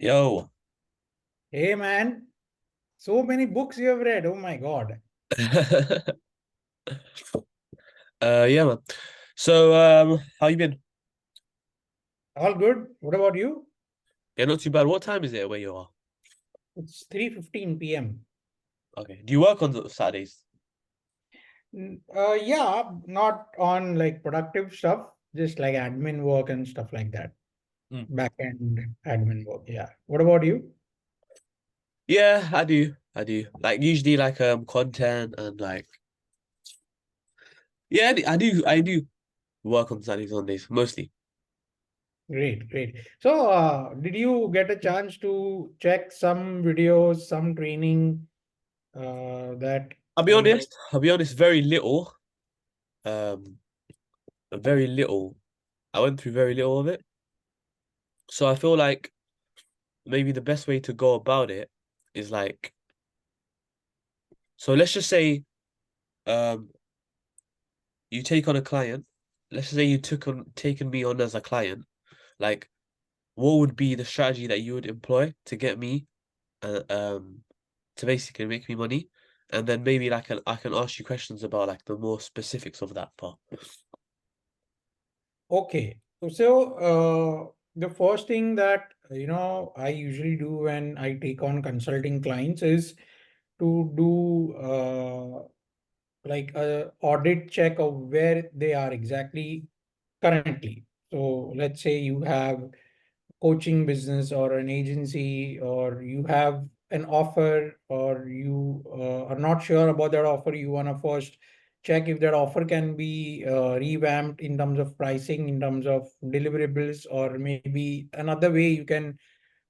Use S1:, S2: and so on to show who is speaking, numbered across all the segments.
S1: Yo.
S2: Hey man, so many books you have read. Oh my God.
S1: Yeah, man. So, how you been?
S2: All good. What about you?
S1: Yeah, not too bad. What time is it where you are?
S2: It's 3:15 p.m.
S1: Okay. Do you work on the Saturdays?
S2: Yeah, not on like productive stuff, just like admin work and stuff like that.
S1: Mm.
S2: Back end admin work. Yeah. What about you?
S1: Yeah, I do. I do. Like usually like content and like yeah, I do work on Saturdays, Sundays, mostly.
S2: Great, great. So, did you get a chance to check some videos, some training that
S1: I'll be
S2: I
S1: honest, I'll be honest, very little. Um, very little. I went through very little of it. So I feel like maybe the best way to go about it is like, so let's just say um you take on a client. Let's say you took on taken me on as a client. Like, what would be the strategy that you would employ to get me, uh, um, to basically make me money, and then maybe like I can ask you questions about like the more specifics of that part.
S2: Okay. So, the first thing that, I usually do when I take on consulting clients is to do like a audit check of where they are exactly currently. So let's say you have coaching business or an agency, or you have an offer, or you are not sure about that offer. You want to first check if that offer can be revamped in terms of pricing, in terms of deliverables, or maybe another way you can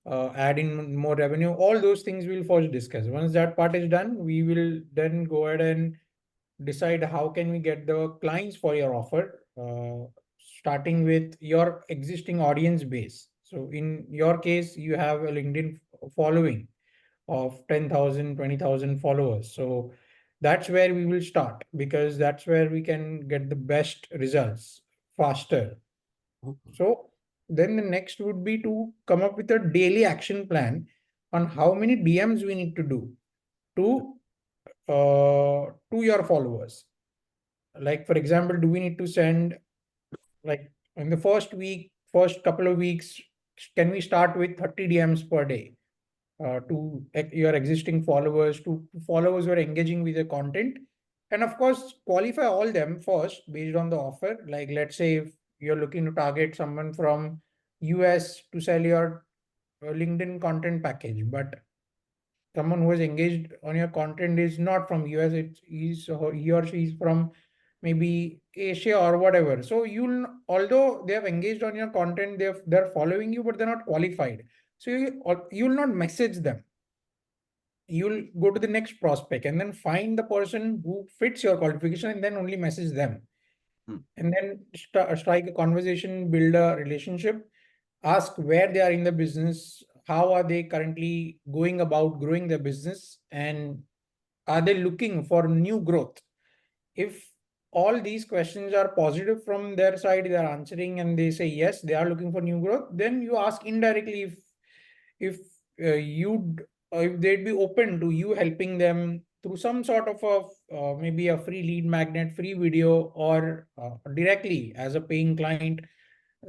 S2: add in more revenue. All those things we'll first discuss. Once that part is done, we will then go ahead and decide how can we get the clients for your offer, starting with your existing audience base. So in your case, you have a LinkedIn following of 10,000, 20,000 followers. So that's where we will start, because that's where we can get the best results faster. So then the next would be to come up with a daily action plan on how many DMs we need to do to your followers. Like, for example, do we need to send, like, in the first week, first couple of weeks, can we start with 30 DMs per day to your existing followers, to followers who are engaging with the content? And of course, qualify all them first based on the offer. Like, let's say if you're looking to target someone from US to sell your LinkedIn content package, but someone who is engaged on your content is not from US, he or she is from maybe Asia or whatever. So you'll, although they have engaged on your content, they're following you, but they're not qualified. So you'll not message them. You'll go to the next prospect and then find the person who fits your qualification and then only message them.
S1: Mm.
S2: And then strike a conversation, build a relationship, ask where they are in the business, how are they currently going about growing their business, and are they looking for new growth? If all these questions are positive from their side, they are answering and they say yes, they are looking for new growth, then you ask indirectly if you'd if they'd be open to you helping them through some sort of a maybe a free lead magnet, free video, or directly as a paying client.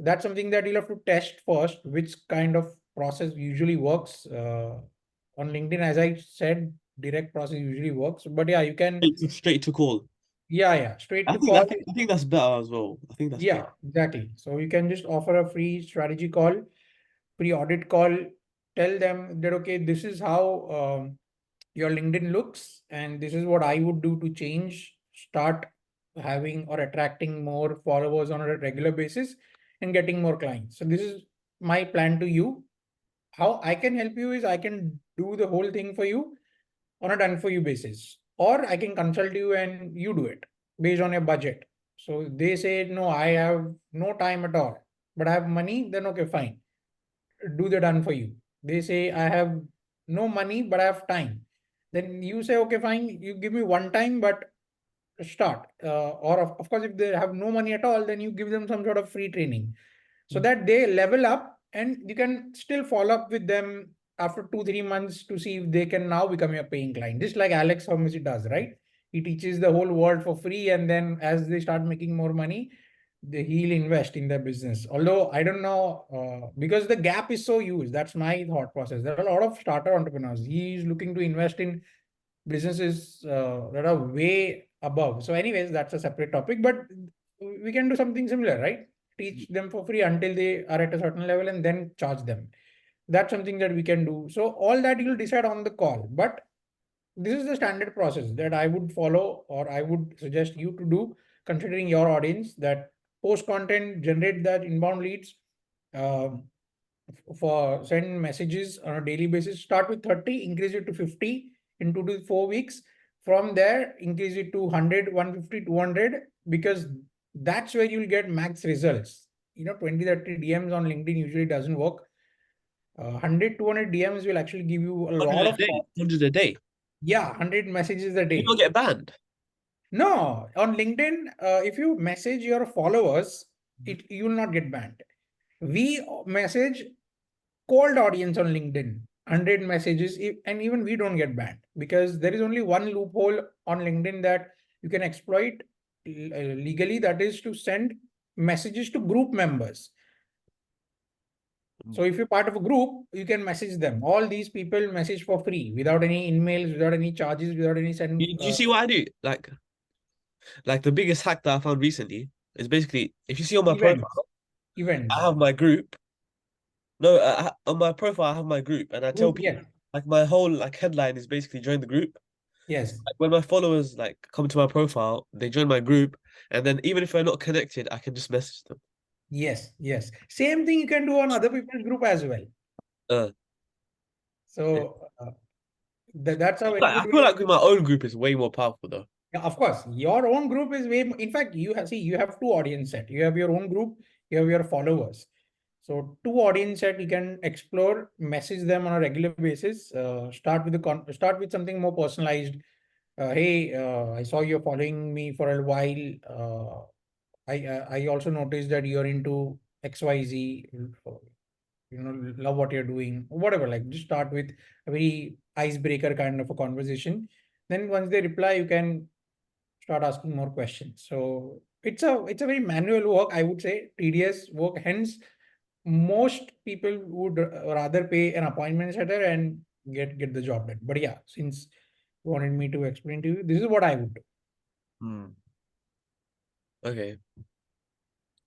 S2: That's something that you'll have to test first, which kind of process usually works on LinkedIn. As I said, direct process usually works, but yeah, you can,
S1: Straight to call.
S2: yeah, straight
S1: I
S2: to
S1: think I
S2: call.
S1: think I think that's better as well. I think that's
S2: Yeah,
S1: better.
S2: exactly. So you can just offer a free strategy call, free audit call, tell them that, okay, this is how your LinkedIn looks, and this is what I would do to change, start having or attracting more followers on a regular basis and getting more clients. So this is my plan to you. How I can help you is I can do the whole thing for you on a done for you basis, or I can consult you and you do it based on your budget. So they say, no, I have no time at all, but I have money, then okay, fine, do the done for you. They say, I have no money, but I have time. Then you say, okay, fine, you give me one time, but start. Or of course, if they have no money at all, then you give them some sort of free training so
S1: Mm.
S2: that they level up and you can still follow up with them after 2 3 months to see if they can now become your paying client, just like Alex Hormozy does, right? He teaches the whole world for free, and then as they start making more money, he'll invest in their business. Although I don't know, because the gap is so huge. That's my thought process. There are a lot of starter entrepreneurs. He's looking to invest in businesses that are way above. So anyways, that's a separate topic, but we can do something similar, right? Teach them for free until they are at a certain level and then charge them. That's something that we can do. So all that you'll decide on the call, but this is the standard process that I would follow, or I would suggest you to do, considering your audience, that post content, generate that inbound leads, um, for send messages on a daily basis. Start with 30, increase it to 50 in 2 to 4 weeks. From there, increase it to 100, 150, 200, because that's where you'll get max results. 20, 30 DMs on LinkedIn usually doesn't work. 100, 200 DMs will actually give you a
S1: 100
S2: lot
S1: a
S2: of
S1: day,
S2: calls.
S1: 100 a day.
S2: Yeah, 100 messages a
S1: You don't
S2: day.
S1: get banned.
S2: No, on LinkedIn, if you message your followers, you will not get banned. We message cold audience on LinkedIn, 100 messages, and even we don't get banned, because there is only one loophole on LinkedIn that you can exploit legally, that is to send messages to group members. So if you're part of a group, you can message them. All these people message for free, without any emails, without any charges, without any send
S1: Do you see what I do? Like the biggest hack that I found recently is basically if you see on my
S2: events.
S1: profile, I
S2: Events.
S1: have my group. No, on my profile I have my group, and I tell
S2: Group,
S1: people
S2: yes.
S1: like my whole like headline is basically join the group.
S2: Yes.
S1: Like when my followers like come to my profile, they join my group, and then even if we're not connected, I can just message them.
S2: Yes. Yes. Same thing you can do on other people's group as well.
S1: Uh, yeah.
S2: So that's a very
S1: Like, I
S2: good
S1: feel
S2: way.
S1: like with my own group is way more powerful though.
S2: Yeah, of course, your own group is way. In fact, you have two audience set. You have your own group, you have your followers. So two audience set you can explore, message them on a regular basis. Start with something more personalized. Hey, I saw you're following me for a while. I also noticed that you're into XYZ. Love what you're doing. Whatever. Like, just start with a very icebreaker kind of a conversation. Then once they reply, you can start asking more questions. So it's a very manual work, I would say, tedious work. Hence, most people would rather pay an appointment setter and get the job done. But yeah, since you wanted me to explain to you, this is what I would do.
S1: Hmm. Okay.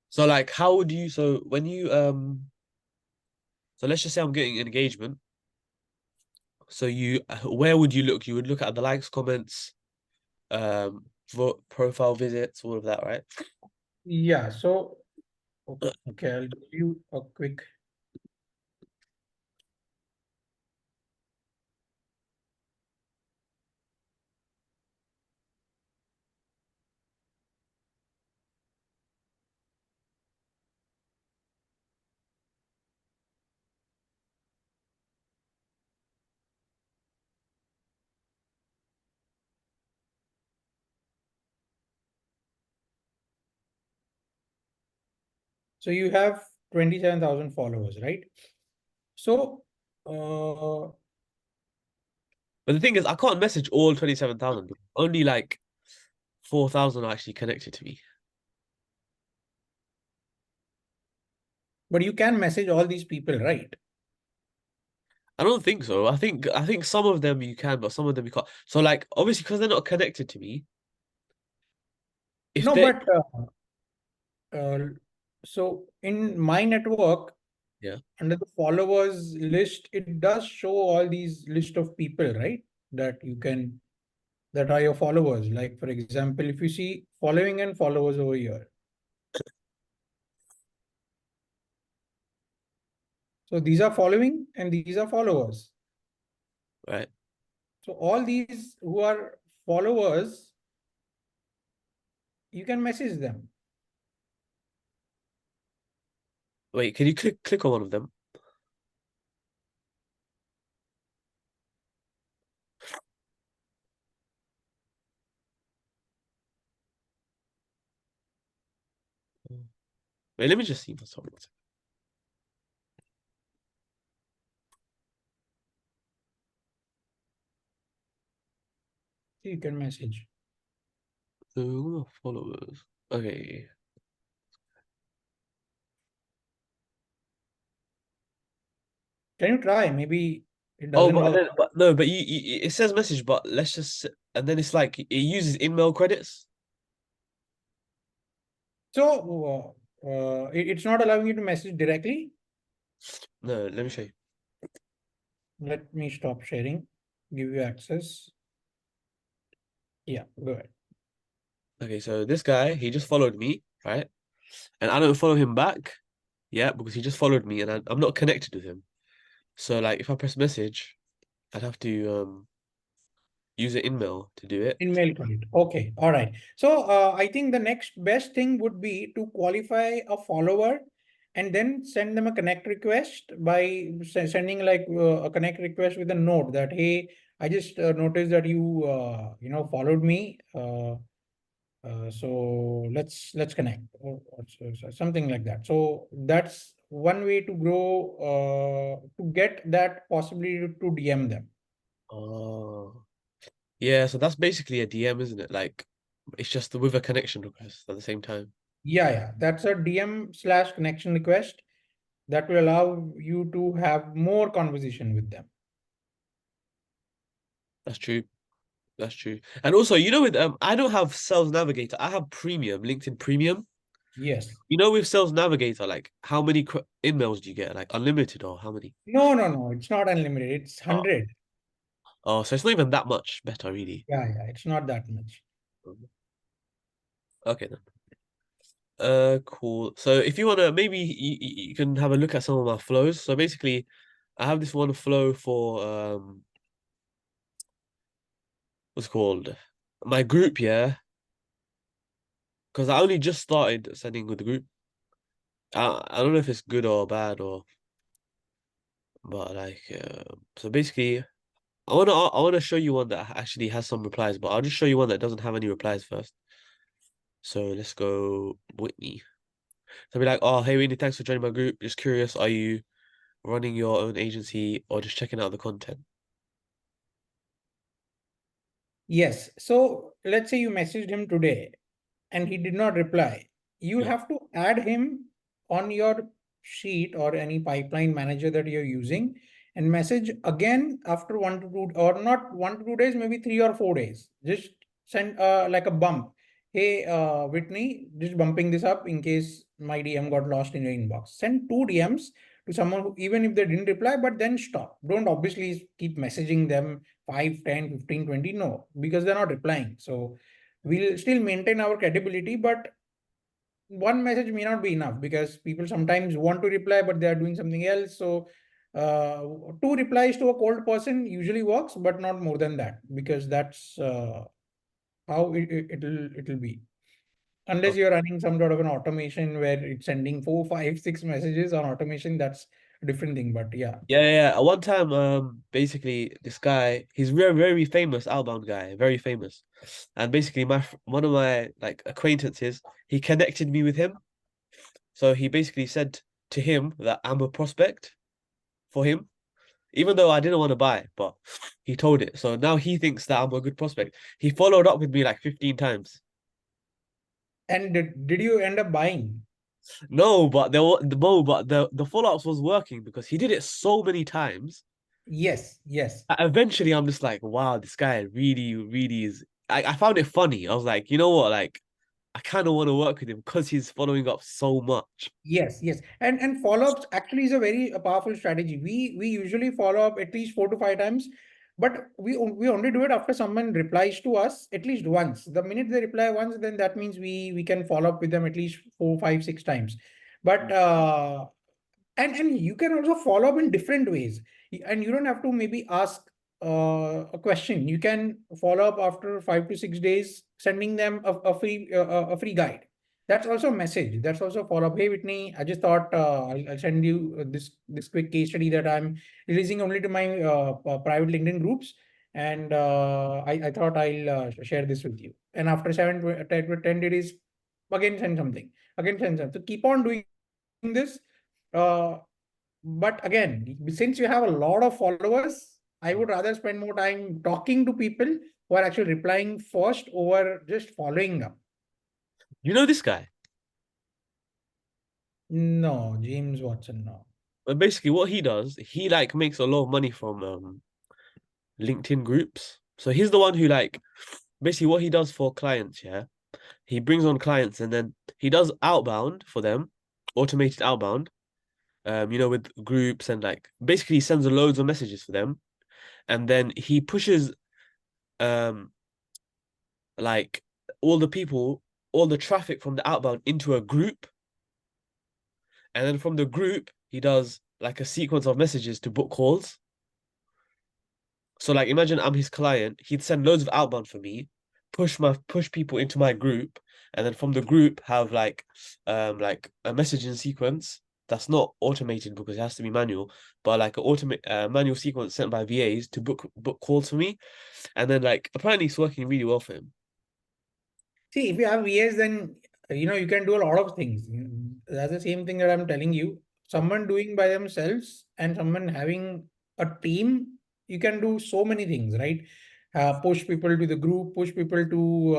S1: So like, how would you? So when you so let's just say I'm getting an engagement. So where would you look? You would look at the likes, comments, profile visits, all of that, right?
S2: Yeah. So okay, I'll give you a quick. So you have 27,000 followers, right? So
S1: But the thing is, I can't message all 27,000. Only like 4,000 are actually connected to me.
S2: but you can message all these people, right?
S1: I don't think so. I think some of them you can, but some of them you can't. So like obviously because they're not connected to me, if
S2: No,
S1: they
S2: but uh, so in my network,
S1: yeah.
S2: under the followers list, it does show all these list of people, right? That you can, that are your followers. Like, for example, if you see following and followers over here. So these are following and these are followers.
S1: Right.
S2: So all these who are followers, you can message them.
S1: Wait, can you click on one of them? Wait, let me just see myself.
S2: You can message.
S1: So, followers. Okay.
S2: Can you try? Maybe it
S1: Oh,
S2: doesn't work.
S1: but no, but it says message, but let's just, and then it's like it uses email credits.
S2: So it's not allowing you to message directly.
S1: No, let me show you.
S2: Let me stop sharing. Give you access. Yeah, go ahead.
S1: Okay, so this guy, he just followed me, right? And I don't follow him back, yeah, because he just followed me, and I'm not connected with him. So like, if I press message, I'd have to use an email to do it.
S2: In mail credit. Okay. All right. So I think the next best thing would be to qualify a follower and then send them a connect request by sending like a connect request with a note that, hey, I just noticed that followed me. So let's connect or something like that. So that's one way to grow, to get that possibility to DM them.
S1: Oh, yeah. So that's basically a DM, isn't it? Like, it's just with a connection request at the same time.
S2: Yeah, yeah, that's a DM/connection request that will allow you to have more conversation with them.
S1: That's true. That's true. And also, with I don't have Sales Navigator. I have Premium, LinkedIn Premium.
S2: Yes.
S1: With Sales Navigator, like how many emails do you get? Like unlimited or how many?
S2: No, no, no. It's not unlimited. It's
S1: Oh,
S2: 100.
S1: oh, so it's not even that much better, really.
S2: Yeah, yeah. It's not that much.
S1: Okay then. Cool. So if you wanna, maybe you can have a look at some of my flows. So basically, I have this one flow for what's it called my group, yeah, because I only just started sending with the group. I don't know if it's good or bad but like so basically, I wanna show you one that actually has some replies, but I'll just show you one that doesn't have any replies first. So let's go Whitney. So I'll be like, oh hey Whitney, thanks for joining my group. Just curious, are you running your own agency or just checking out the content?
S2: Yes. So let's say you messaged him today and he did not reply. You
S1: Yeah.
S2: have to add him on your sheet or any pipeline manager that you're using and message again after 1 to 2, or not 1 to 2 days, maybe 3 or 4 days. Just send like a bump. Hey, Whitney, just bumping this up in case my DM got lost in your inbox. Send 2 DMs to someone who, even if they didn't reply, but then stop. Don't obviously keep messaging them 5, 10, 15, 20. No, because they're not replying. So we'll still maintain our credibility, but one message may not be enough because people sometimes want to reply, but they are doing something else. So uh, 2 replies to a cold person usually works, but not more than that, because that's how it'll be. Unless
S1: Oh.
S2: you're running some sort of an automation where it's sending 4, 5, 6 messages on automation, that's a different thing. But yeah.
S1: Yeah. At one time, basically, this guy, he's very, very famous outbound guy, very famous. And basically, one of my like acquaintances, he connected me with him. So he basically said to him that I'm a prospect for him, even though I didn't want to buy, but he told it. So now he thinks that I'm a good prospect. He followed up with me like 15 times.
S2: And did you end up buying?
S1: No, but the follow-ups was working because he did it so many times.
S2: Yes, yes.
S1: Eventually, I'm just like, wow, this guy really, really is. I found it funny. I was like, you know what? Like, I kind of want to work with him because he's following up so much.
S2: Yes, yes. And follow-ups actually is a very powerful strategy. We usually follow up at least 4 to 5 times, but we only do it after someone replies to us at least once. The minute they reply once, then that means we can follow up with them at least 4, 5, 6 times. But and you can also follow up in different ways, and you don't have to maybe ask a question. You can follow up after 5 to 6 days, sending them a free guide. That's also a message. That's also a follow up. Hey Whitney, I just thought I'll send you this quick case study that I'm releasing only to my private LinkedIn groups, and I thought I'll share this with you. And after 7 to 10 days, again send something. Again send something. So keep on doing this. Uh, but again, since you have a lot of followers, I would rather spend more time talking to people who are actually replying first over just following up.
S1: You know this guy?
S2: No, James Watson, no.
S1: But basically, what he does, he like makes a lot of money from LinkedIn groups. So he's the one who like basically what he does for clients. Yeah, he brings on clients and then he does outbound for them, automated outbound. With groups and like basically he sends loads of messages for them, and then he pushes um like all the people, all the traffic from the outbound into a group, and then from the group he does like a sequence of messages to book calls. So like imagine I'm his client, he'd send loads of outbound for me, push people into my group, and then from the group have like a messaging sequence that's not automated because it has to be manual, but like an automate manual sequence sent by VAs to book calls for me. And then like apparently it's working really well for him.
S2: See, if you have VAs, then you can do a lot of things. That's the same thing that I'm telling you. Someone doing by themselves and someone having a team, you can do so many things, right? Push people to the group, push people to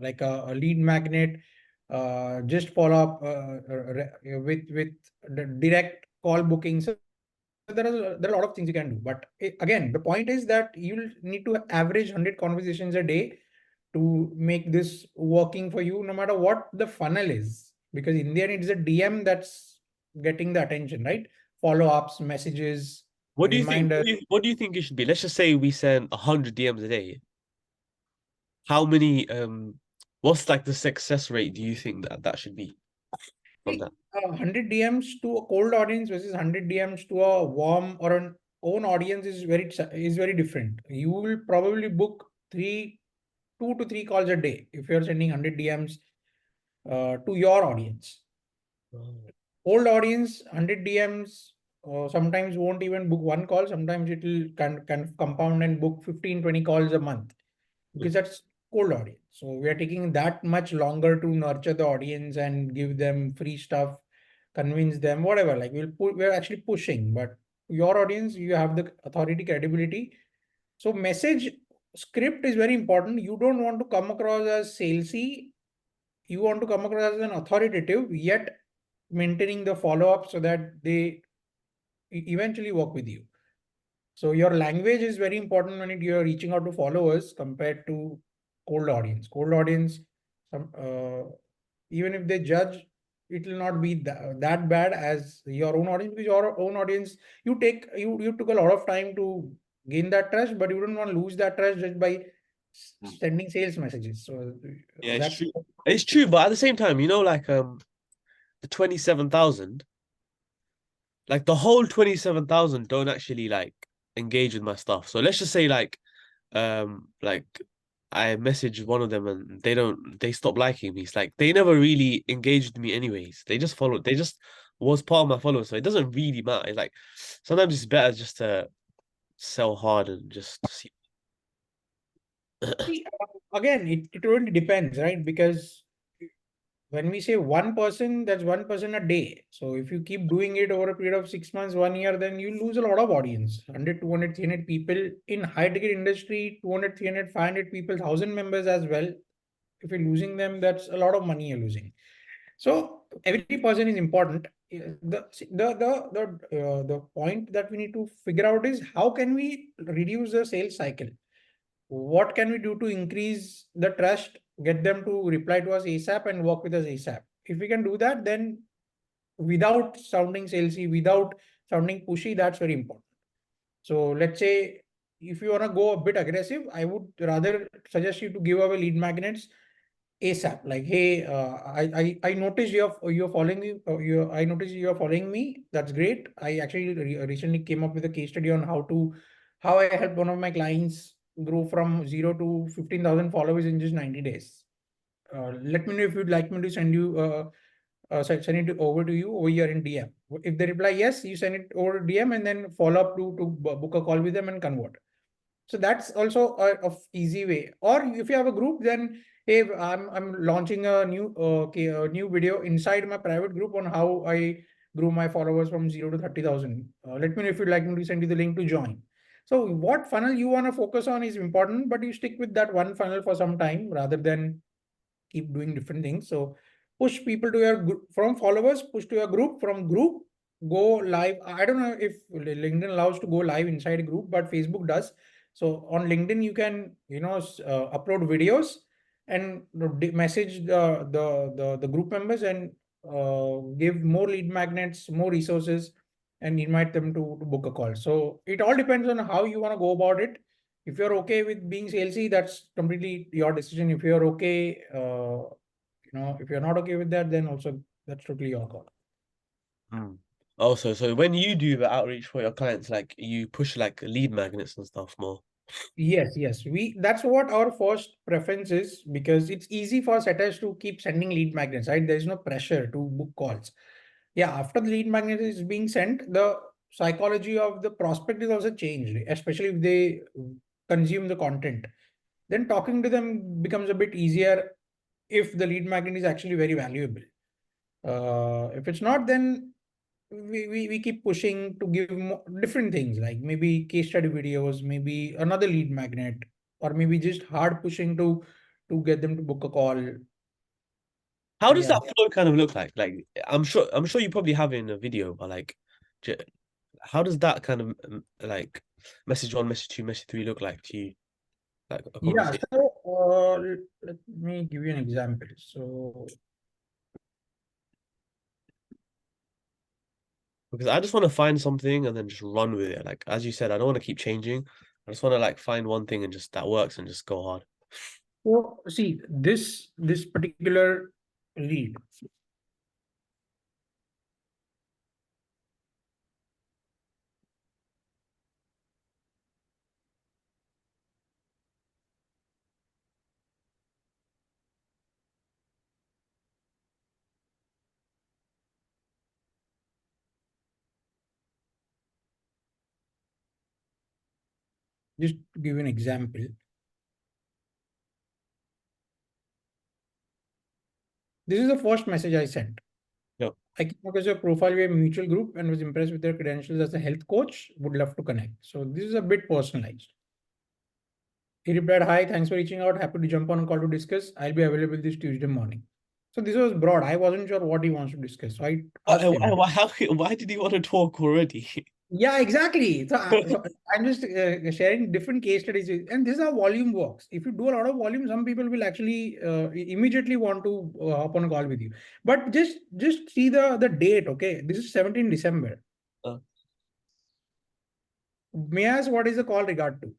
S2: like a lead magnet, just follow up with the direct call booking. So there are a lot of things you can do. But again, the point is that you'll need to average 100 conversations a day to make this working for you, no matter what the funnel is. Because in the end, it's a DM that's getting the attention, right? Follow-ups, messages,
S1: What do you think?
S2: reminders.
S1: What do you think it should be? Let's just say we send 100 DMs a day. How many? What's like the success rate? Do you think that should be from
S2: See,
S1: that?
S2: 100 DMs to a cold audience versus 100 DMs to a warm or an own audience is very different. You will probably book 2 to 3 calls a day if you're sending 100 DMs to your audience.
S1: Oh.
S2: Old audience, 100 DMs, sometimes won't even book one call. Sometimes it will can compound and book 15, 20 calls a month because that's cold audience. So we are taking that much longer to nurture the audience and give them free stuff, convince them, whatever. Like we're actually pushing, but your audience, you have the authority, credibility. So message script is very important. You don't want to come across as salesy. You want to come across as an authoritative, yet maintaining the follow-up so that they eventually work with you. So your language is very important when you're reaching out to followers compared to cold audience. Cold audience, even if they judge, it will not be that bad as your own audience, because your own audience, you took a lot of time to gain that trust, but you don't want to lose that trust just by sending sales messages. So
S1: Yeah, it's
S2: that's
S1: true. It's true, but at the same time, like the 27,000, like the whole 27,000 don't actually like engage with my stuff. So let's just say like I message one of them and they stop liking me. It's like they never really engaged me anyways. They just was part of my followers. So it doesn't really matter. It's like sometimes it's better just to sell hard and just see.
S2: See, again, it really depends, right? Because when we say one person, that's one person a day. So if you keep doing it over a period of 6 months, 1 year, then you lose a lot of audience. 100, 200, 300 people in high ticket industry, 200, 300, 500 people, 1,000 members as well. If you're losing them, that's a lot of money you're losing. So every person is important. The point that we need to figure out is how can we reduce the sales cycle? What can we do to increase the trust, get them to reply to us ASAP and work with us ASAP? If we can do that, then without sounding salesy, without sounding pushy, that's very important. So let's say if you want to go a bit aggressive, I would rather suggest you to give away lead magnets ASAP. Like, hey, I noticed you're following me. I noticed you're following me. That's great. I actually recently came up with a case study on how I helped one of my clients grow from 0 to 15,000 followers in just 90 days. Let me know if you'd like me to send it over to you over here in DM. If they reply yes, you send it over to DM and then follow up to book a call with them and convert. So that's also a easy way. Or if you have a group, then hey, I'm launching a new video inside my private group on how I grew my followers from 0 to 30,000. Let me know if you'd like me to send you the link to join. So what funnel you want to focus on is important, but you stick with that one funnel for some time rather than keep doing different things. So push people to your group, from followers, push to your group, from group, go live. I don't know if LinkedIn allows to go live inside a group, but Facebook does. So on LinkedIn, you can, upload videos and message the group members and give more lead magnets, more resources, and invite them to book a call. So it all depends on how you want to go about it. If you're okay with being salesy, that's completely your decision. If you're okay, if you're not okay with that, then also that's totally your call.
S1: Mm. Also, so when you do the outreach for your clients, like you push like lead magnets and stuff more.
S2: Yes, yes. That's what our first preference is, because it's easy for setters to keep sending lead magnets, right? There's no pressure to book calls. Yeah, after the lead magnet is being sent, the psychology of the prospect is also changed, especially if they consume the content. Then talking to them becomes a bit easier if the lead magnet is actually very valuable. If it's not, then we keep pushing to give more different things, like maybe case study videos, maybe another lead magnet, or maybe just hard pushing to get them to book a call.
S1: How
S2: So
S1: does
S2: yeah.
S1: that flow kind of look like? Like I'm sure you probably have it in a video, but like j- how does that kind of like message one, message two, message three look like to you? Like a
S2: Yeah.
S1: conversation?
S2: So let me give you an example. So
S1: Because I just want to find something and then just run with it. Like as you said, I don't want to keep changing. I just want to like find one thing and just that works and just go hard.
S2: see this particular lead. Just to give you an example, this is the first message I sent.
S1: Yep.
S2: I came across your profile via mutual group and was impressed with your credentials as a health coach. Would love to connect. So this is a bit personalized. He replied, "Hi, thanks for reaching out. Happy to jump on a call to discuss. I'll be available this Tuesday morning." So this was broad. I wasn't sure what he wants to discuss. So I asked him.
S1: Why did he want to talk already?
S2: Yeah, exactly. So I'm just sharing different case studies. And this is how volume works. If you do a lot of volume, some people will actually immediately want to hop on a call with you. But just see the date, okay? This is 17 December.
S1: Uh,
S2: May I ask what is the call regard to?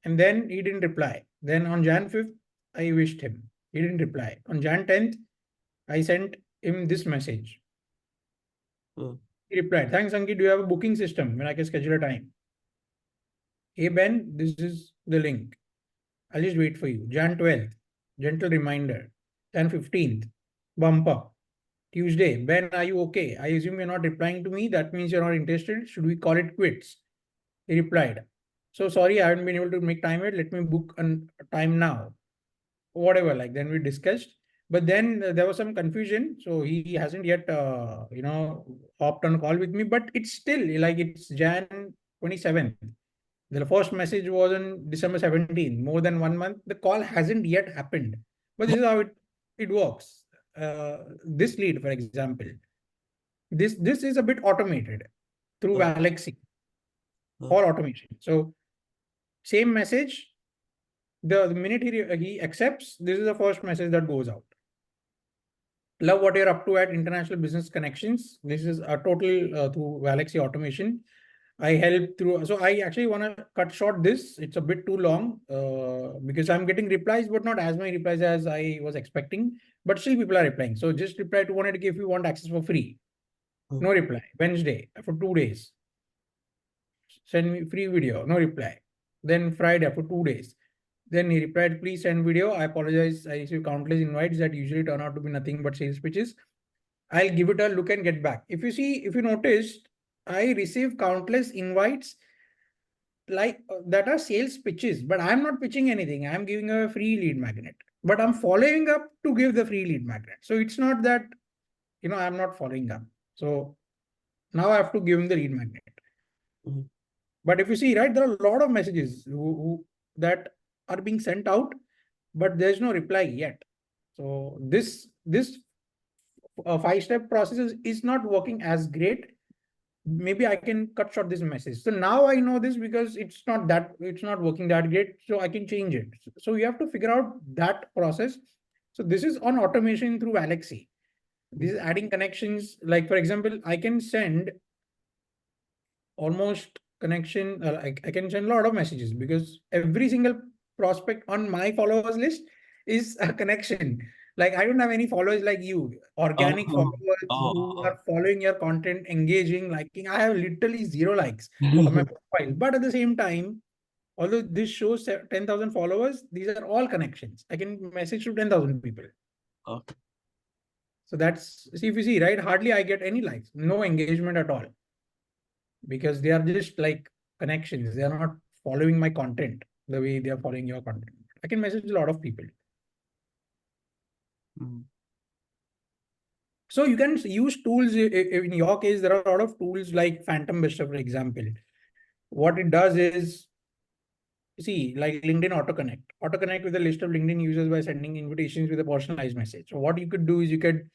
S2: And then he didn't reply. Then on Jan 5th, I wished him. He didn't reply. On Jan 10th, I sent him this message.
S1: uh,
S2: He replied, "Thanks, Ankit. Do you have a booking system when I can schedule a time?" "Hey, Ben, this is the link. I'll just wait for you." Jan 12th, gentle reminder. Jan 15th, bumper. Tuesday, "Ben, are you okay? I assume you're not replying to me. That means you're not interested. Should we call it quits?" He replied, "So sorry, I haven't been able to make time yet. Let me book a time now." Whatever, like then we discussed. But then there was some confusion. So he hasn't yet, hopped on a call with me, but it's still like it's Jan 27th. The first message was on December 17th, more than 1 month. The call hasn't yet happened. But this is how it works. This lead, for example, this is a bit automated through
S1: uh,
S2: Galaxy,
S1: uh,
S2: all automation. So same message, the minute he accepts, this is the first message that goes out. "Love what you're up to at International Business Connections." This is a total through Galaxy automation. I help through. So I actually want to cut short this. It's a bit too long because I'm getting replies, but not as many replies as I was expecting. But still, people are replying. So just reply to 100K if you want access for free.
S1: uh,
S2: No reply. Wednesday for 2 days. Send me free video. No reply. Then Friday for 2 days. Then he replied, "Please send video. I apologize. I receive countless invites that usually turn out to be nothing but sales pitches. I'll give it a look and get back." If you noticed, I receive countless invites like that are sales pitches, but I'm not pitching anything. I'm giving a free lead magnet, but I'm following up to give the free lead magnet. So it's not that, I'm not following up. So now I have to give him the lead magnet.
S1: uh.
S2: But if you see, right, there are a lot of messages that are being sent out, but there's no reply yet. So this 5-step process is not working as great. Maybe I can cut short this message. So now I know this because it's not working that great. So I can change it. So you have to figure out that process. So this is on automation through Alexi. This is adding connections. Like for example, I can send almost connection. I can send a lot of messages because every single prospect on my followers list is a connection. Like I don't have any followers like you, organic
S1: Oh,
S2: followers who
S1: oh,
S2: are following your content, engaging, liking. I have literally zero likes on my
S1: oh.
S2: profile. But at the same time, although this shows 10,000 followers, these are all connections. I can message to 10,000 people.
S1: Okay.
S2: So that's, see, if you see, right, hardly I get any likes, no engagement at all, because they are just like connections. They are not following my content the way they are following your content. I can message a lot of people.
S1: Mm.
S2: So you can use tools. In your case, there are a lot of tools like Phantom Buster, for example. What it does is, see, like LinkedIn auto connect with a list of LinkedIn users by sending invitations with a personalized message. So what you could do is you could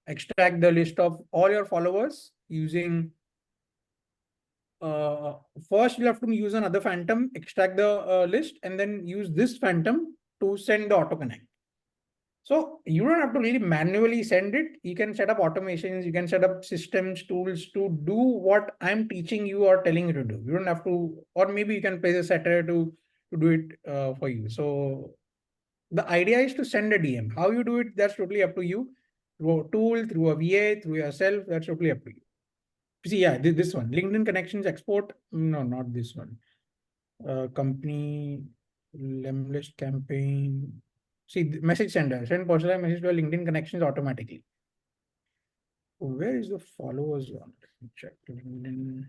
S2: extract the list of all your followers using uh, first you'll have to use another phantom, extract the list, and then use this phantom to send the auto connect. So you don't have to really manually send it. You can set up automations, you can set up systems, tools to do what I'm teaching you or telling you to do. You don't have to, or maybe you can place a setter to do it for you. So the idea is to send a DM. How you do it, that's totally up to you. Through a tool, through a VA, through yourself, that's totally up to you. See, yeah, this one, LinkedIn connections export. No, not this one. Company list campaign. See, message sender, send personalized message to a LinkedIn connections automatically. Where is the followers one? Let me check. LinkedIn.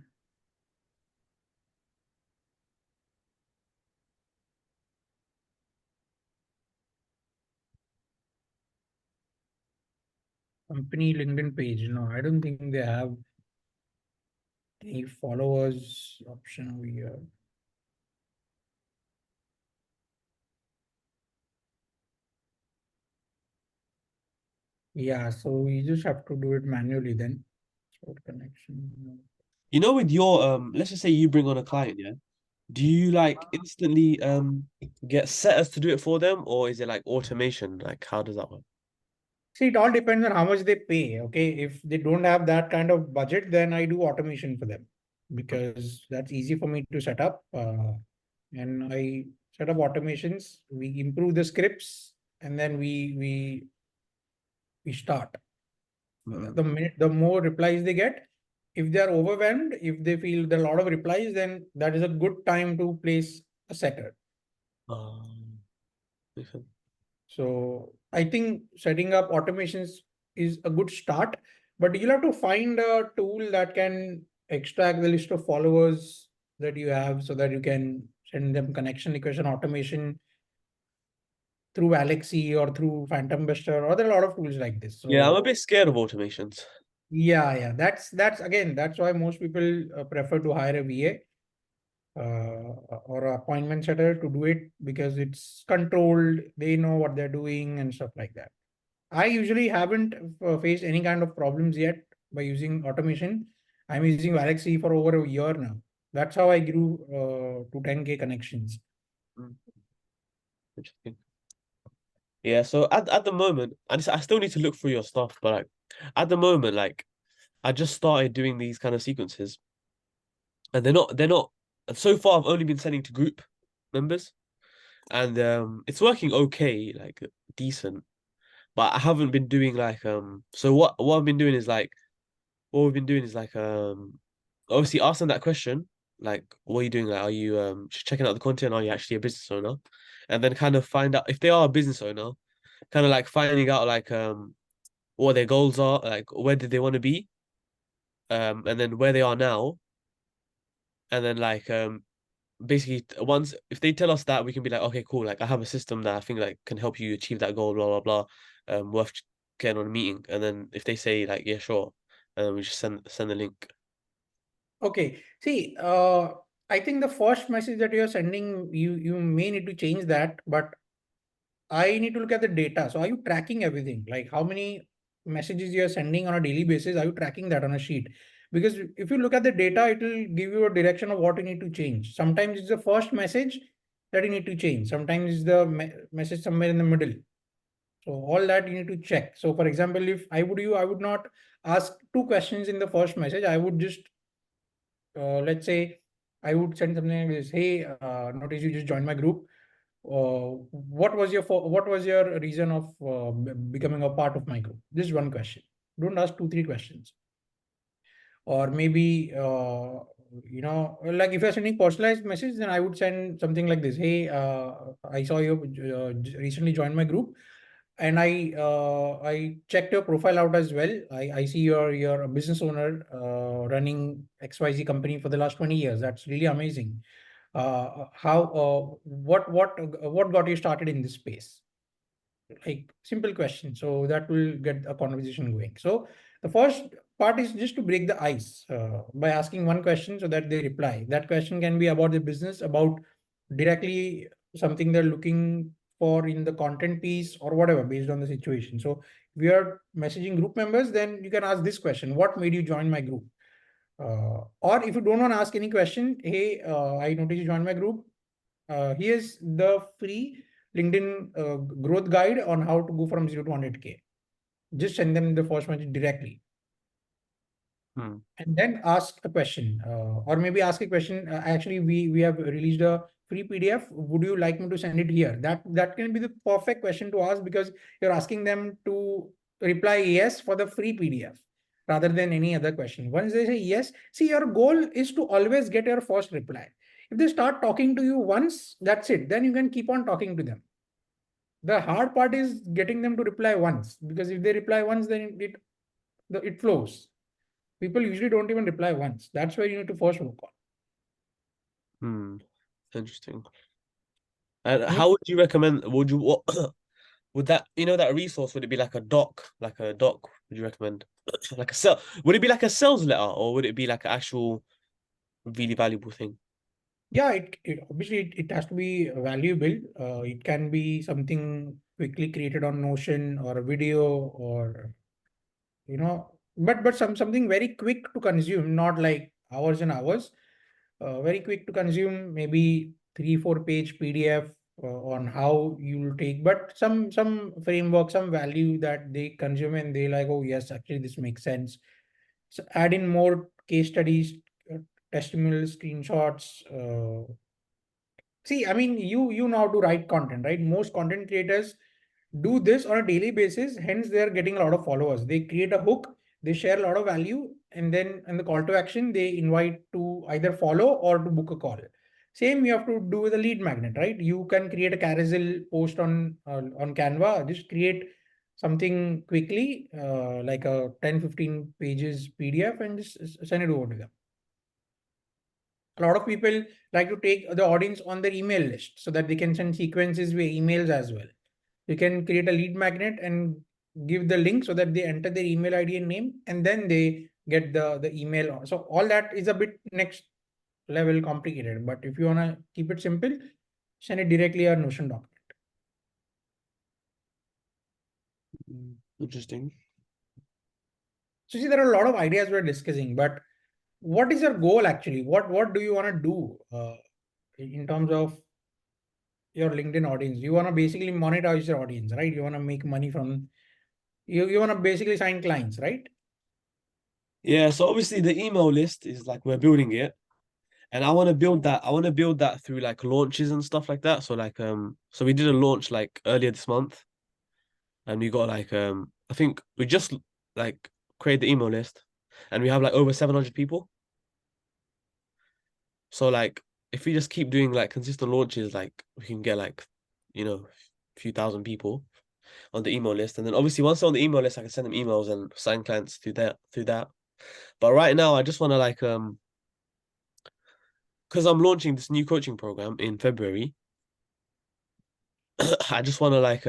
S2: Company LinkedIn page. No, I don't think they have any followers option over here. Yeah, so you just have to do it manually then. Short connection.
S1: You know, with your let's just say you bring on a client, yeah. Do you like instantly get setters to do it for them, or is it like automation? Like, how does that work?
S2: See, it all depends on how much they pay. Okay. If they don't have that kind of budget, then I do automation for them because that's easy for me to set up. And I set up automations. We improve the scripts, and then we start.
S1: Mm.
S2: The minute the more replies they get, if they are overwhelmed, if they feel there are a lot of replies, then that is a good time to place a setter.
S1: Makes sense.
S2: So I think setting up automations is a good start, but you'll have to find a tool that can extract the list of followers that you have so that you can send them connection request and automation through Alexi or through Phantom Buster, or there are a lot of tools like this.
S1: Yeah, I'm
S2: So
S1: a bit scared of automations.
S2: yeah, that's again, that's why most people prefer to hire a VA or a appointment setter to do it because it's controlled, they know what they're doing and stuff like that. I usually haven't faced any kind of problems yet by using automation. I'm using Galaxy for over a year now. That's how I grew to 10K connections.
S1: Mm, interesting. Yeah, so at the moment, I still need to look through your stuff, but like at the moment, like I just started doing these kind of sequences, and they're not. So far, I've only been sending to group members, and it's working okay, like decent. But I haven't been doing like So what I've been doing is like what we've been doing is like obviously ask them that question, like what are you doing? Like, are you just checking out the content? Are you actually a business owner? And then kind of find out if they are a business owner, kind of like finding out like what their goals are, like where did they want to be, and then where they are now, and then like basically once if they tell us that, we can be like, okay, cool, like I have a system that I think like can help you achieve that goal, blah blah blah, worth getting on a meeting. And then if they say like yeah, sure, and then we just send the link.
S2: Okay. See, I think the first message that you're sending, you may need to change that, but I need to look at the data. So are you tracking everything? Like how many messages you're sending on a daily basis? Are you tracking that on a sheet? Because if you look at the data, it will give you a direction of what you need to change. Sometimes it's the first message that you need to change. Sometimes it's the message somewhere in the middle. So all that you need to check. So for example, if I would you, I would not ask two questions in the first message. I would just let's say I would send something like this: Hey, notice you just joined my group. What was your reason of becoming a part of my group? This is one question. Don't ask two, three questions. Or maybe like if you're sending personalized message, then I would send something like this: Hey, I saw you recently joined my group, and I checked your profile out as well. I see you're a business owner running XYZ company for the last 20 years. That's really amazing. How what got you started in this space? Like simple question, so that will get a conversation going. So the first part is just to break the ice by asking one question so that they reply. That question can be about the business, about directly something they're looking for in the content piece or whatever, based on the situation. So if we are messaging group members, then you can ask this question: what made you join my group? Or if you don't want to ask any question, hey, I noticed you joined my group. Here's the free LinkedIn growth guide on how to go from 0 to 100K. Just send them the first message directly
S1: Hmm.
S2: and then ask a question, or maybe ask a question. Actually, we have released a free PDF. Would you like me to send it here? That can be the perfect question to ask, because you're asking them to reply yes for the free PDF rather than any other question. Once they say yes, see, your goal is to always get your first reply. If they start talking to you once, that's it. Then you can keep on talking to them. The hard part is getting them to reply once, because if they reply once, then it flows. People usually don't even reply once. That's where you need to first work on.
S1: Hmm. Interesting. And
S2: And
S1: how would you recommend? Would you what? Would that that resource? Would it be like a doc? Like a doc? Would you recommend? Like a sell? Would it be like a sales letter, or would it be like an actual really valuable thing?
S2: yeah, it obviously it has to be valuable. It can be something quickly created on Notion or a video, or but something very quick to consume, not like hours and hours. Very quick to consume, maybe 3 4 page PDF on how you will take, but some framework, some value that they consume and they like, oh yes, actually this makes sense. So add in more case studies, uh, testimonials, screenshots. See, I mean, you know how to write content, right? Most content creators do this on a daily basis. Hence, they are getting a lot of followers. They create a hook, they share a lot of value, and then in the call to action, they invite to either follow or to book a call. Same you have to do with a lead magnet, right? You can create a carousel post on Canva. Just create something quickly, like a 10 15 pages PDF, and just send it over to them. A lot of people like to take the audience on their email list so that they can send sequences via emails as well. You can create a lead magnet and give the link so that they enter their email ID and name, and then they get the email. So all that is a bit next level complicated. But if you want to keep it simple, send it directly a Notion document.
S1: Interesting.
S2: So see, there are a lot of ideas we're discussing, but what is your goal actually? What do you want to do in terms of your LinkedIn audience? You want to basically monetize your audience, right? You want to make money from you want to basically sign clients, right?
S1: Yeah. So obviously the email list is like we're building it, and I want to build that. I want to build that through like launches and stuff like that. So like so we did a launch like earlier this month, and we got like I think we just like create the email list, and we have like over 700 people. So like if we just keep doing like consistent launches, like we can get like a few thousand people on the email list, and then obviously once they're on the email list, I can send them emails and sign clients through that. But right now, I just want to like because I'm launching this new coaching program in February. I just want to like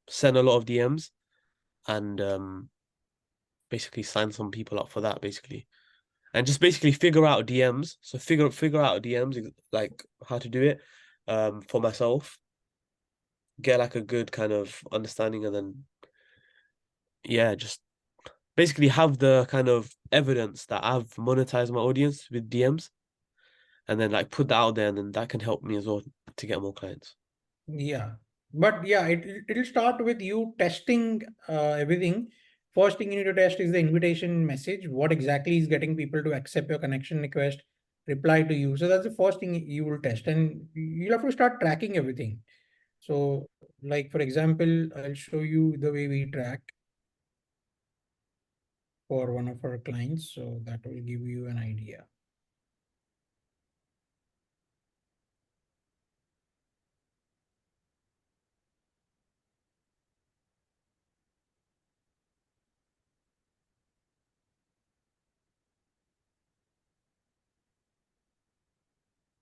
S1: send a lot of DMs and basically sign some people up for that basically. and just basically figure out DMs. So figure out DMs, like how to do it, for myself. Get like a good kind of understanding, and then yeah, just basically have the kind of evidence that I've monetized my audience with DMs, and then like put that out there, and then that can help me as well to get more clients.
S2: Yeah, but yeah, it'll start with you testing everything. First thing you need to test is the invitation message. What exactly is getting people to accept your connection request, reply to you? So that's the first thing you will test, and you'll have to start tracking everything. So, like for example, I'll show you the way we track for one of our clients. So that will give you an idea.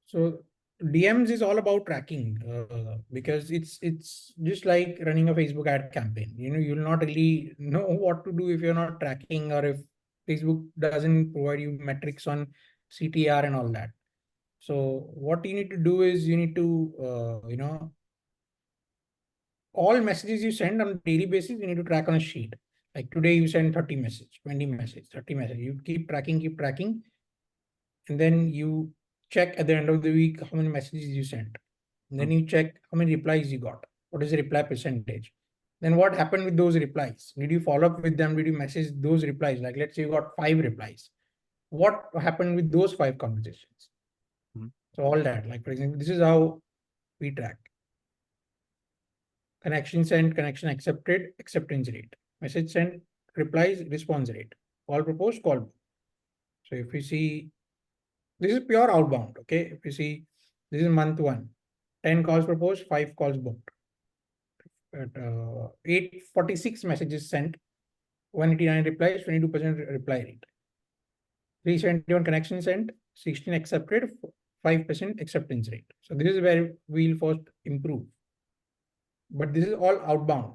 S2: So DMs is all about tracking because it's just like running a Facebook ad campaign. You know, you'll not really know what to do if you're not tracking or if Facebook doesn't provide you metrics on CTR and all that. So what you need to do is you need to all messages you send on a daily basis, you need to track on a sheet. Like today you send 30 message, 20 message, 30 message. You keep tracking, and then you check at the end of the week how many messages you sent. And then
S1: Mm.
S2: you check how many replies you got. What is the reply percentage? Then what happened with those replies? Did you follow up with them? Did you message those replies? Like let's say you got 5 replies. What happened with those 5 conversations?
S1: Mm.
S2: So all that, like for example, this is how we track. Connection sent, connection accepted, acceptance rate. Message sent, replies, response rate. Call proposed, call booked. So if you see, this is pure outbound. Okay. If you see, this is month one. 10 calls proposed, 5 calls booked. At 846 messages sent, 189 replies, 22% reply rate. 371 connections sent, 16 accepted, 5% acceptance rate. So this is where we'll first improve. But this is all outbound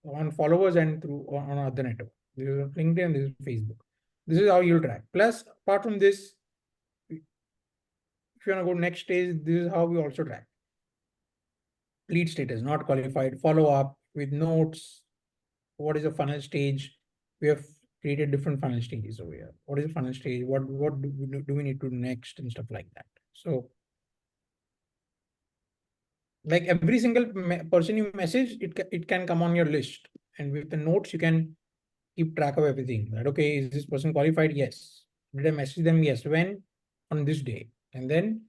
S2: on followers and through on other network. This is LinkedIn, this is Facebook. This is how you'll track. Plus, apart from this, if you want to go next stage, this is how we also track. Lead status, not qualified, follow up with notes. What is the funnel stage? We have created different funnel stages over here. What is the funnel stage? What do we need to do next and stuff like that? So like every single person you message, it can come on your list. And with the notes, you can keep track of everything. Right? Okay, is this person qualified? Yes. Did I message them? Yes. When? On this day. And then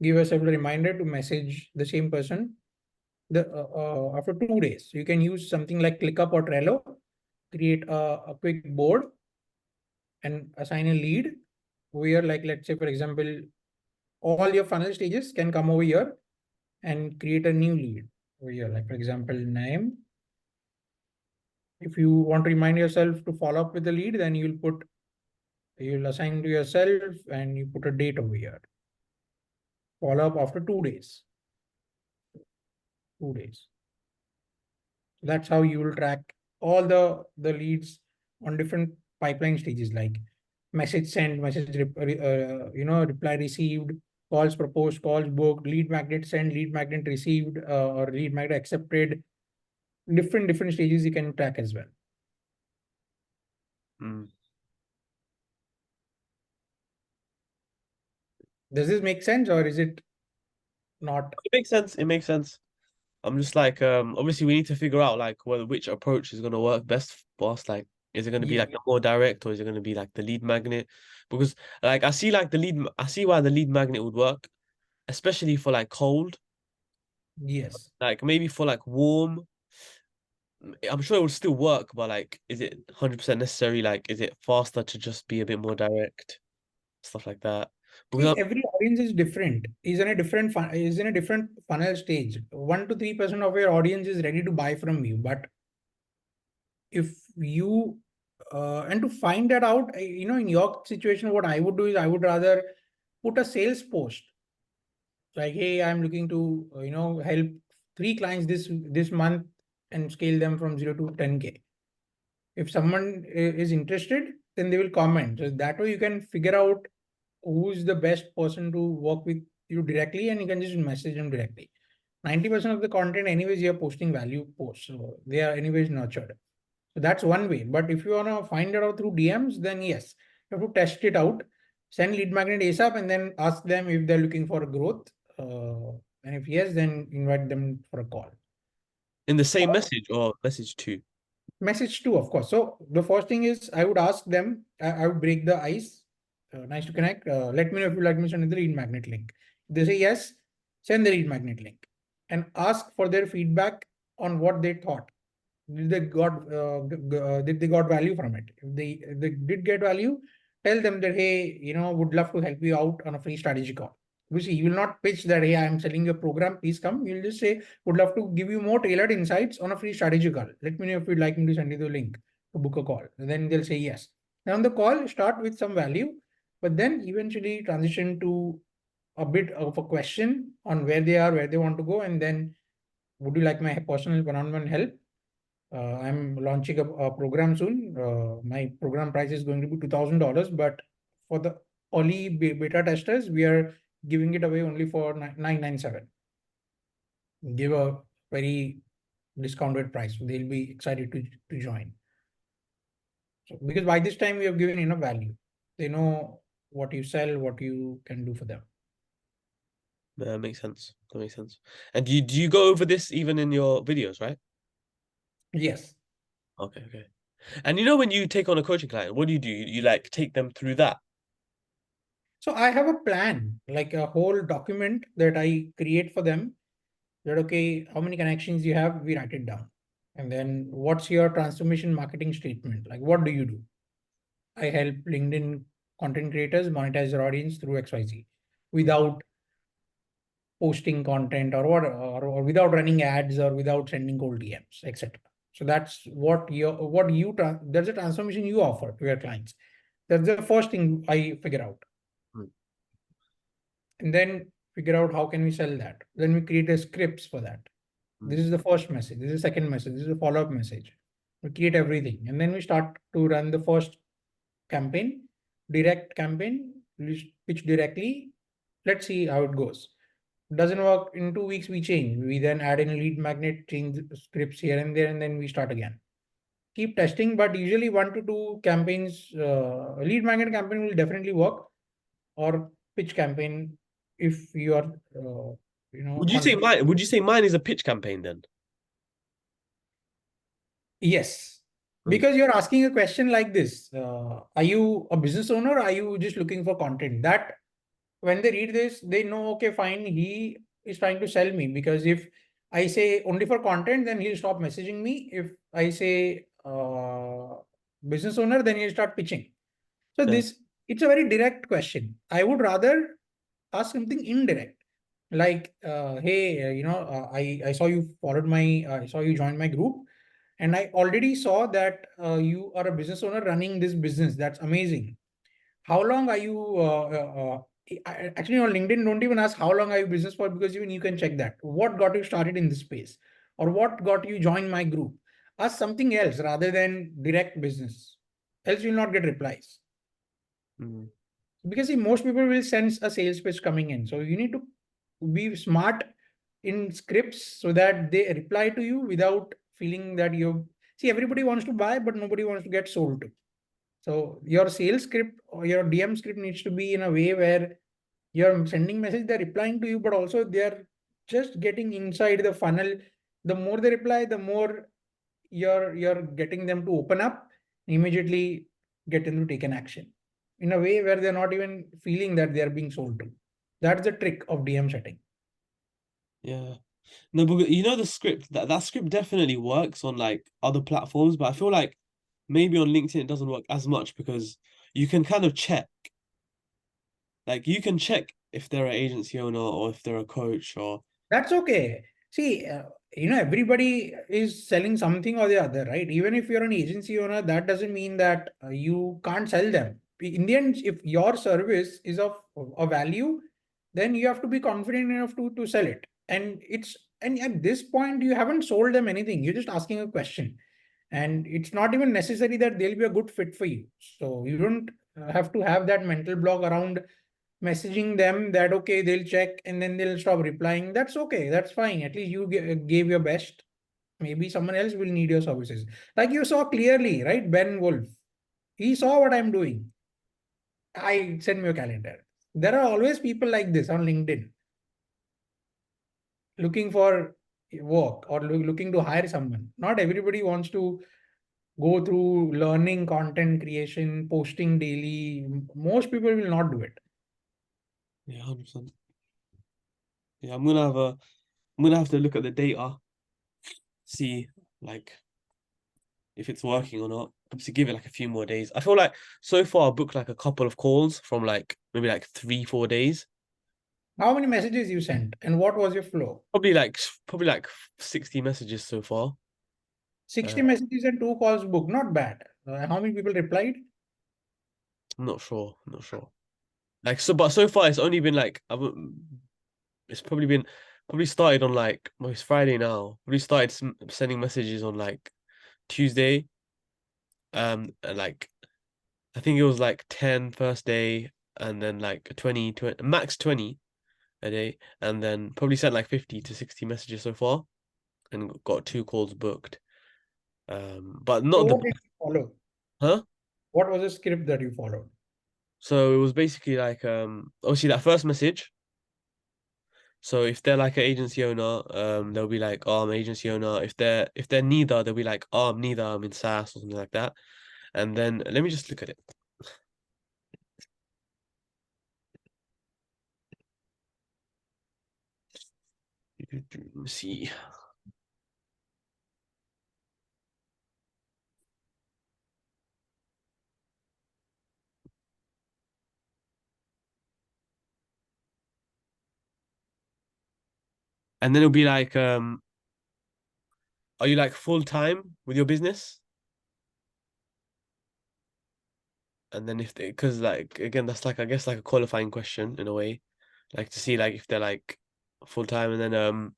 S2: give yourself a reminder to message the same person after 2 days. You can use something like ClickUp or Trello, create a quick board and assign a lead where, like, let's say, for example, all your funnel stages can come over here and create a new lead over here. Like, for example, name. If you want to remind yourself to follow up with the lead, then you'll assign to yourself and you put a date over here. Follow up after 2 days. 2 days. That's how you will track all the leads on different pipeline stages, like message sent, reply received, calls proposed, calls booked, lead magnet sent, lead magnet received, or lead magnet accepted. Different stages you can track as well.
S1: Mm.
S2: Does this make sense or is it not?
S1: It makes sense. It makes sense. I'm just like, obviously we need to figure out like whether which approach is gonna work best for us. Like, is it gonna be
S2: Yeah.
S1: like the more direct, or is it gonna be like the lead magnet? Because like I see why the lead magnet would work, especially for like cold.
S2: Yes.
S1: Like maybe for like warm, I'm sure it would still work, but like, is it 100% necessary? Like, is it faster to just be a bit more direct, stuff like that? Because
S2: See, every audience is different. Is in a different funnel stage. 1 to 3% of your audience is ready to buy from you. But if you and to find that out, in your situation, what I would do is I would rather put a sales post like, hey, I'm looking to help 3 clients this month and scale them from 0 to 10K. If someone is interested, then they will comment. So that way you can figure out who's the best person to work with you directly, and you can just message them directly. 90% of the content, anyways, you're posting value posts. So they are anyways nurtured. So that's one way. But if you want to find it out through DMs, then yes, you have to test it out, send lead magnet ASAP, and then ask them if they're looking for growth. And if yes, then invite them for a call.
S1: In the same message or message two?
S2: Message too, of course. So the first thing is I would ask them, I would break the ice. Nice to connect. Let me know if you like me to send the lead magnet link. If they say yes, send the lead magnet link and ask for their feedback on what they thought. Did they got value from it? If they did get value, tell them that, hey, would love to help you out on a free strategy call. You see, you will not pitch that, hey, I'm selling your program, please come. You'll just say, would love to give you more tailored insights on a free strategy call. Let me know if you'd like me to send you the link to book a call. And then they'll say yes. Now on the call, start with some value, but then eventually transition to a bit of a question on where they are, where they want to go, and then would you like my personal one-on-one help? I'm launching a program soon. My program price is going to be $2,000, but for the early beta testers, we are giving it away only for 997. Give a very discounted price. They'll be excited to join. So, because by this time we have given enough value. They know what you sell, what you can do for them.
S1: That makes sense. That makes sense. And do you go over this even in your videos, right?
S2: Yes.
S1: Okay, okay. And when you take on a coaching client, what do? You like take them through that?
S2: So I have a plan, like a whole document that I create for them. That okay, how many connections you have, we write it down. And then what's your transformation marketing statement? Like, what do you do? I help LinkedIn content creators monetize their audience through XYZ without posting content or without running ads or without sending cold DMs, etc. So that's there's a transformation you offer to your clients. That's the first thing I figure out.
S1: Hmm.
S2: And then figure out how can we sell that. Then we create a scripts for that. This is the first message. This is the second message. This is the follow-up message. We create everything. And then we start to run the first campaign, direct campaign, pitch directly. Let's see how it goes. Doesn't work in 2 weeks, we change. We then add in a lead magnet, change the scripts here and there, and then we start again. Keep testing, but usually 1 to 2 campaigns, lead magnet campaign will definitely work, or pitch campaign if you are, confident.
S1: Would you say mine is a pitch campaign then?
S2: Yes,
S1: Mm.
S2: because you're asking a question like this. Are you a business owner? Or are you just looking for content? That when they read this, they know, okay, fine, he is trying to sell me. Because if I say only for content, then he'll stop messaging me. If I say business owner, then he'll start pitching. So
S1: Yeah.
S2: it's a very direct question. I would rather ask something indirect, like, hey, I saw you followed my, I saw you joined my group, and I already saw that you are a business owner running this business. That's amazing. How long are you? Actually, on LinkedIn, don't even ask how long are you business for, because even you can check that. What got you started in this space, or what got you join my group? Ask something else rather than direct business. Else you'll not get replies.
S1: Mm.
S2: Because see, most people will sense a sales pitch coming in. So you need to be smart in scripts so that they reply to you without feeling that you see, everybody wants to buy, but nobody wants to get sold to. So your sales script or your DM script needs to be in a way where you're sending message, they're replying to you, but also they're just getting inside the funnel. The more they reply, the more you're getting them to open up, immediately get them to take an action in a way where they're not even feeling that they're being sold to. That's the trick of DM setting.
S1: Yeah. No, but the script that script definitely works on like other platforms, but I feel like maybe on LinkedIn it doesn't work as much because you can kind of check, like you can check if they're an agency owner or if they're a coach or
S2: That's okay. See, everybody is selling something or the other, right? Even if you're an agency owner, that doesn't mean that you can't sell them. In the end, if your service is of a value, then you have to be confident enough to sell it. And at this point, you haven't sold them anything. You're just asking a question. And it's not even necessary that they'll be a good fit for you. So you don't have to have that mental block around messaging them that okay, they'll check and then they'll stop replying. That's okay, that's fine. At least you gave your best. Maybe someone else will need your services. Like you saw clearly, right? Ben Wolf, he saw what I'm doing. I send me a calendar. There are always people like this on LinkedIn looking for work or looking to hire someone. Not everybody wants to go through learning content creation, posting daily. Most people will not do it.
S1: Yeah, 100%. Yeah, I'm gonna have to look at the data, see like if it's working or not. Obviously, give it like a few more days. I feel like so far I booked like a couple of calls from like maybe like 3, 4 days.
S2: How many messages you sent and what was your flow?
S1: Probably like 60 messages so far.
S2: 60
S1: Uh,
S2: messages and two calls booked. Not bad. How many people replied?
S1: I'm not sure. I'm not sure. Like so, but so far it's only been like it's probably started on like well, it's Friday now. Probably started sending messages on like Tuesday. And like I think it was like 10 first day, and then like 20 max 20 a day, and then probably sent like 50 to 60 messages so far, and got 2 calls booked. But
S2: So
S1: not the
S2: what did you follow?
S1: huh?
S2: What was the script that you followed?
S1: So it was basically like obviously that first message. So if they're like an agency owner, they'll be like, "Oh, I'm an agency owner." If they're neither, they'll be like, "Oh, I'm neither. I'm in SaaS or something like that." And then let me just look at it. Let me see. And then it'll be like, are you like full time with your business? And then if they, because like again, that's like I guess like a qualifying question in a way, like to see like if they're like full time, and then um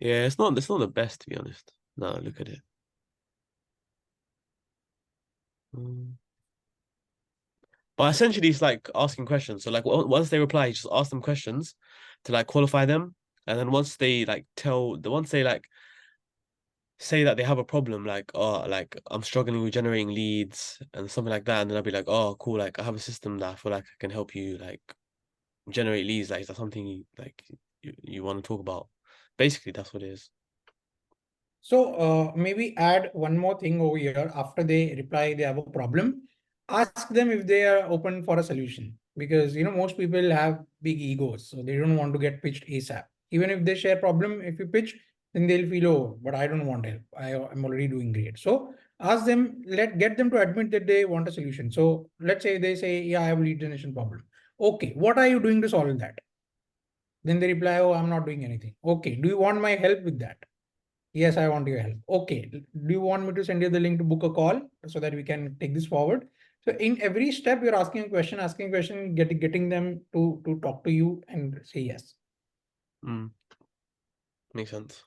S1: yeah, it's not the best to be honest. No, look at it. Mm. But essentially, it's like asking questions. So like once they reply, you just ask them questions to like qualify them, and then once they like say that they have a problem, like oh like I'm struggling with generating leads and something like that, and then I'll be like, oh cool, like I have a system that I feel like I can help you like generate leads. Like is that something you want to talk about? Basically, that's what it is.
S2: So maybe add one more thing over here. After they reply, they have a problem. Ask them if they are open for a solution because most people have big egos, so they don't want to get pitched ASAP. Even if they share problem, if you pitch, then they'll feel oh, but I don't want help. I'm already doing great. So ask them, get them to admit that they want a solution. So let's say they say, yeah, I have lead generation problem. Okay, what are you doing to solve that? Then they reply, oh, I'm not doing anything. Okay, do you want my help with that? Yes, I want your help. Okay. Do you want me to send you the link to book a call so that we can take this forward? So in every step, you're asking a question, getting them to talk to you and say yes.
S1: Mm, makes sense.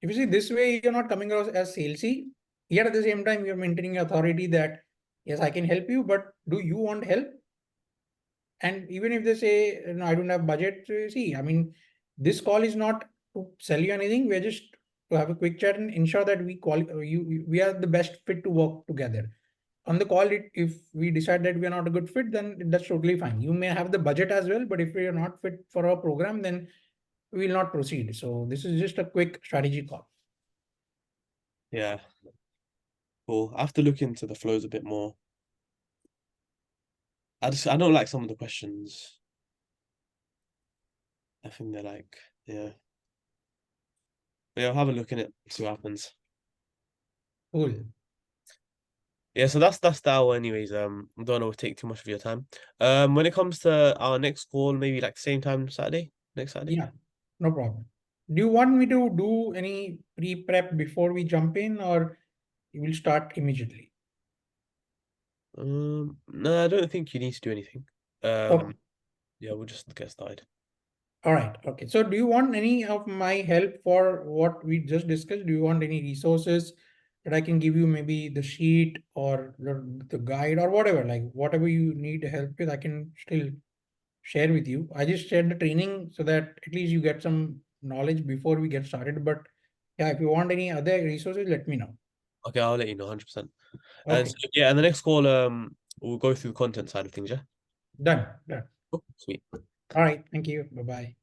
S2: If you see this way, you're not coming across as salesy. Yet at the same time, you're maintaining authority that yes, I can help you, but do you want help? And even if they say, no, I don't have budget, see, I mean, this call is not to sell you anything. We're just to have a quick chat and ensure that we are the best fit to work together. On the call, if we decide that we are not a good fit, then that's totally fine. You may have the budget as well, but if we are not fit for our program, then we will not proceed. So this is just a quick strategy call.
S1: Yeah, cool. I have to look into the flows a bit more. I don't like some of the questions. I think they're like yeah. But yeah, I'll have a look in it, see what happens.
S2: Cool.
S1: Yeah, so that's the hour anyways. I don't want to take too much of your time. When it comes to our next call, maybe like same time Saturday, next Saturday.
S2: Yeah, no problem. Do you want me to do any pre-prep before we jump in, or you will start immediately?
S1: No, I don't think you need to do anything.
S2: Okay.
S1: Yeah, we'll just get started.
S2: All right. Okay. So do you want any of my help for what we just discussed? Do you want any resources that I can give you, maybe the sheet or the guide or whatever, like whatever you need help with, I can still share with you. I just shared the training so that at least you get some knowledge before we get started. But yeah, if you want any other resources, let me know.
S1: Okay, I'll let you know 100%. And so,
S2: Okay.
S1: yeah, and the next call, we'll go through the content side of things, yeah?
S2: Done. Done.
S1: Cool. Sweet.
S2: All right. Thank you. Bye-bye.